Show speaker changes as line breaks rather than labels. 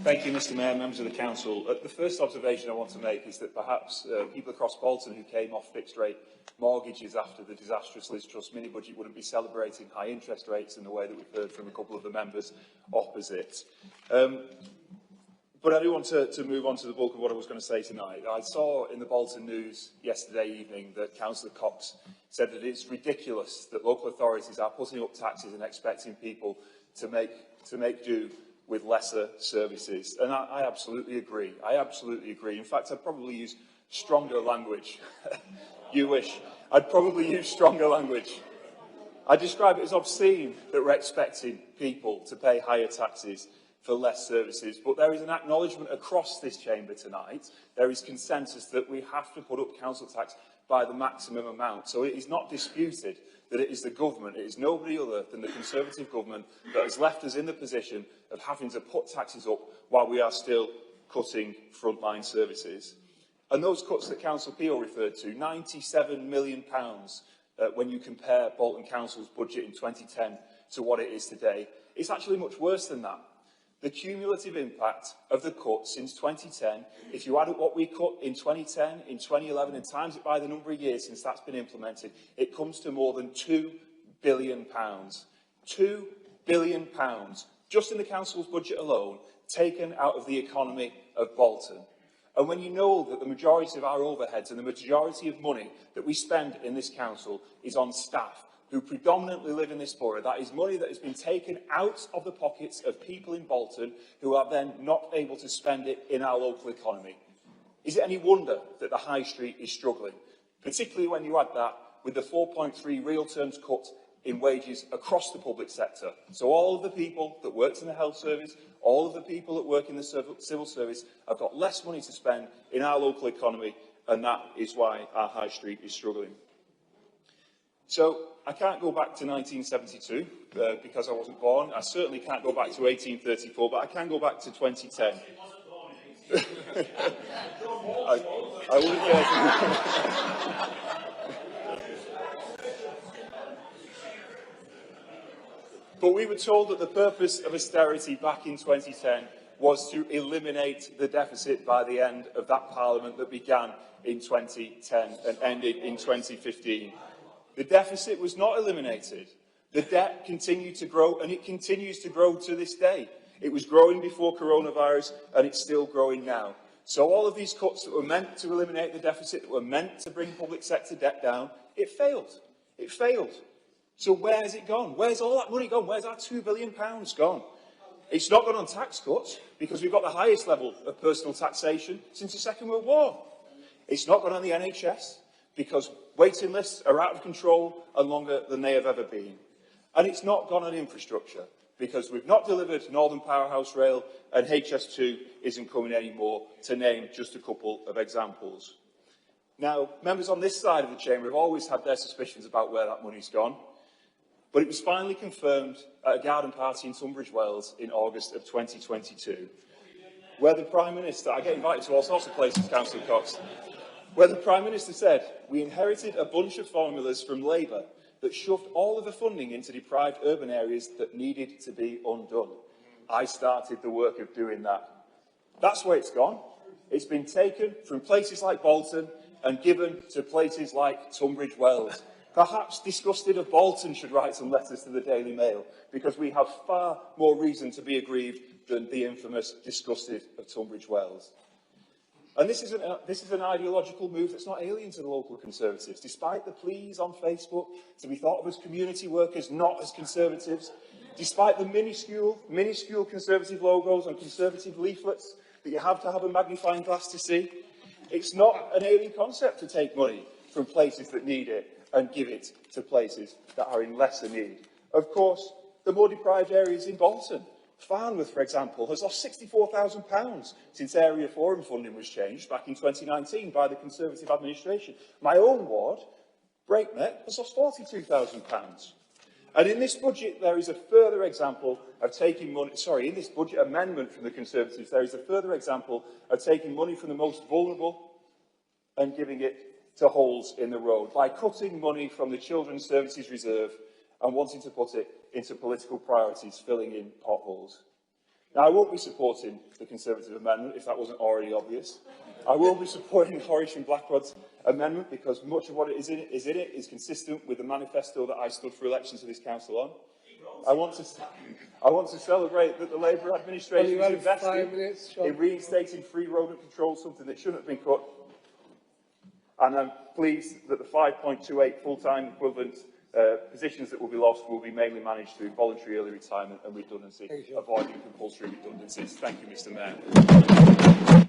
Thank you, Mr Mayor, members of the Council. The first observation I want to make is that perhaps people across Bolton who came off fixed-rate mortgages after the disastrous Liz Truss mini-budget wouldn't be celebrating high interest rates in the way that we've heard from a couple of the members opposite. But I do want to move on to the bulk of what I was going to say tonight. I saw in the Bolton News yesterday evening that Councillor Cox said that it's ridiculous that local authorities are putting up taxes and expecting people to make do with lesser services. And I absolutely agree. I absolutely agree. In fact, I'd probably use stronger language. You wish. I'd probably use stronger language. I describe it as obscene that we're expecting people to pay higher taxes for less services, but there is an acknowledgement across this chamber tonight, there is consensus that we have to put up council tax by the maximum amount. So it is not disputed that it is the government, it is nobody other than the Conservative government that has left us in the position of having to put taxes up while we are still cutting frontline services. And those cuts that Councillor Peel referred to, £97 million, when you compare Bolton Council's budget in 2010 to what it is today, it's actually much worse than that. The cumulative impact of the cut since 2010, if you add up what we cut in 2010, in 2011, and times it by the number of years since that's been implemented, it comes to more than £2 billion. £2 billion, just in the council's budget alone, taken out of the economy of Bolton. And when you know that the majority of our overheads and the majority of money that we spend in this council is on staff, who predominantly live in this borough, that is money that has been taken out of the pockets of people in Bolton who are then not able to spend it in our local economy. Is it any wonder that the High Street is struggling, particularly when you add that with the 4.3 real terms cut in wages across the public sector? So all of the people that worked in the health service, all of the people that work in the civil service have got less money to spend in our local economy, and that is why our High Street is struggling. So I can't go back to 1972 because I wasn't born. I certainly can't go back to 1834, but I can go back to 2010. I wouldn't care to. But we were told that the purpose of austerity back in 2010 was to eliminate the deficit by the end of that Parliament that began in 2010 and ended in 2015. The deficit was not eliminated. The debt continued to grow, and it continues to grow to this day. It was growing before coronavirus, and it's still growing now. So all of these cuts that were meant to eliminate the deficit, that were meant to bring public sector debt down, it failed. It failed. So where has it gone? Where's all that money gone? Where's our £2 billion gone? It's not gone on tax cuts, because we've got the highest level of personal taxation since the Second World War. It's not gone on the NHS, because waiting lists are out of control and longer than they have ever been. And it's not gone on infrastructure, because we've not delivered Northern Powerhouse Rail and HS2 isn't coming anymore, to name just a couple of examples. Now, members on this side of the chamber have always had their suspicions about where that money's gone, but it was finally confirmed at a garden party in Tunbridge Wells in August of 2022, where the Prime Minister, I get invited to all sorts of places, Councillor Cox, where the Prime Minister said, "We inherited a bunch of formulas from Labour that shoved all of the funding into deprived urban areas that needed to be undone. I started the work of doing that." That's where it's gone. It's been taken from places like Bolton and given to places like Tunbridge Wells. Perhaps Disgusted of Bolton should write some letters to the Daily Mail, because we have far more reason to be aggrieved than the infamous Disgusted of Tunbridge Wells. And this is an ideological move that's not alien to the local Conservatives. Despite the pleas on Facebook to be thought of as community workers, not as Conservatives, despite the minuscule Conservative logos on Conservative leaflets that you have to have a magnifying glass to see, it's not an alien concept to take money from places that need it and give it to places that are in lesser need. Of course, the more deprived areas in Bolton. Farnworth, for example, has lost £64,000 since Area Forum funding was changed back in 2019 by the Conservative administration. My own ward, Breakneck, has lost £42,000. And in this budget, there is a further example of taking money, in this budget amendment from the Conservatives, there is a further example of taking money from the most vulnerable and giving it to holes in the road by cutting money from the Children's Services Reserve and wanting to put it into political priorities, filling in potholes. Now, I won't be supporting the Conservative amendment, if that wasn't already obvious. I will be supporting Horish and Blackrod's amendment because much of what is in it is consistent with the manifesto that I stood for election to this council on. I want to celebrate that the Labour administration is investing in reinstating free rodent control, something that shouldn't have been cut. And I'm pleased that the 5.28 full-time equivalent positions that will be lost will be mainly managed through voluntary early retirement and redundancy, avoiding compulsory redundancies. Thank you, Mr Mayor.